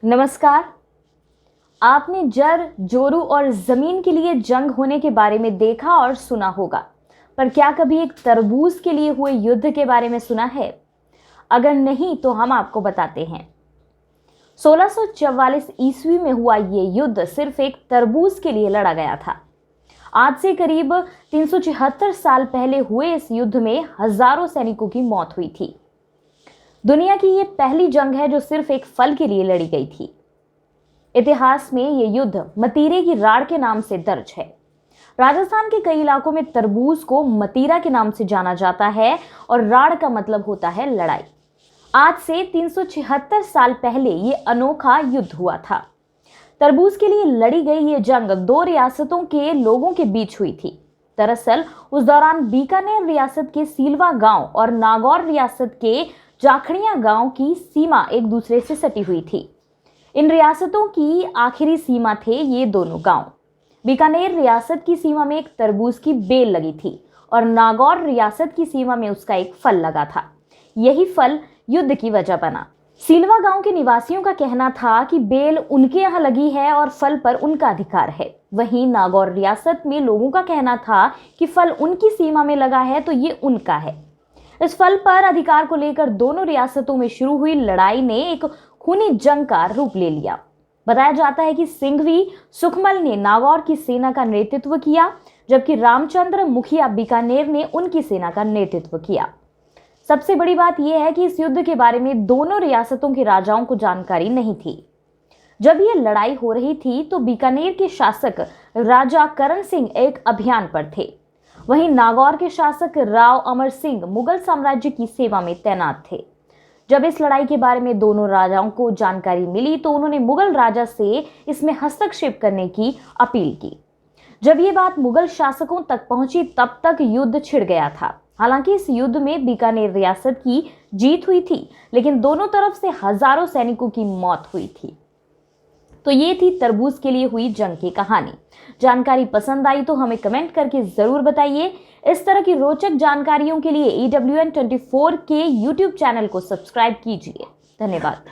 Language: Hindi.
नमस्कार। आपने जर, जोरू और जमीन के लिए जंग होने के बारे में देखा और सुना होगा, पर क्या कभी एक तरबूज के लिए हुए युद्ध के बारे में सुना है? अगर नहीं तो हम आपको बताते हैं। 1644 ईस्वी में हुआ ये युद्ध सिर्फ एक तरबूज के लिए लड़ा गया था। आज से करीब 376 साल पहले हुए इस युद्ध में हजारों सैनिकों की मौत हुई थी। दुनिया की ये पहली जंग है जो सिर्फ एक फल के लिए लड़ी गई थी। इतिहास में ये युद्ध मतीरे की राड़ के नाम से दर्ज है। राजस्थान के कई इलाकों में तरबूज को मतीरा के नाम से जाना जाता है और राड़ का मतलब होता है लड़ाई। आज से 376 साल पहले ये अनोखा युद्ध हुआ था। तरबूज के लिए लड़ी गई ये जंग दो रियासतों के लोगों के बीच हुई थी। दरअसल उस दौरान बीकानेर रियासत के सीलवा गांव और नागौर रियासत के जाखड़िया गांव की सीमा एक दूसरे से सटी हुई थी। इन रियासतों की आखिरी सीमा थे ये दोनों गांव। बीकानेर रियासत की सीमा में एक तरबूज की बेल लगी थी और नागौर रियासत की सीमा में उसका एक फल लगा था। यही फल युद्ध की वजह बना। सीलवा गांव के निवासियों का कहना था कि बेल उनके यहाँ लगी है और फल पर उनका अधिकार है। वहीं नागौर रियासत में लोगों का कहना था कि फल उनकी सीमा में लगा है तो ये उनका है। इस फल पर अधिकार को लेकर दोनों रियासतों में शुरू हुई लड़ाई ने एक खूनी जंग का रूप ले लिया। बताया जाता है कि सिंघवी सुखमल ने नागौर की सेना का नेतृत्व किया, जबकि रामचंद्र मुखिया बीकानेर ने उनकी सेना का नेतृत्व किया। सबसे बड़ी बात यह है कि इस युद्ध के बारे में दोनों रियासतों के राजाओं को जानकारी नहीं थी। जब यह लड़ाई हो रही थी तो बीकानेर के शासक राजा करण सिंह एक अभियान पर थे। वहीं नागौर के शासक राव अमर सिंह मुगल साम्राज्य की सेवा में तैनात थे। जब इस लड़ाई के बारे में दोनों राजाओं को जानकारी मिली तो उन्होंने मुगल राजा से इसमें हस्तक्षेप करने की अपील की। जब ये बात मुगल शासकों तक पहुंची तब तक युद्ध छिड़ गया था। हालांकि इस युद्ध में बीकानेर रियासत की जीत हुई थी, लेकिन दोनों तरफ से हजारों सैनिकों की मौत हुई थी। तो ये थी तरबूज के लिए हुई जंग की कहानी। जानकारी पसंद आई तो हमें कमेंट करके जरूर बताइए। इस तरह की रोचक जानकारियों के लिए EWN24 के YouTube चैनल को सब्सक्राइब कीजिए। धन्यवाद।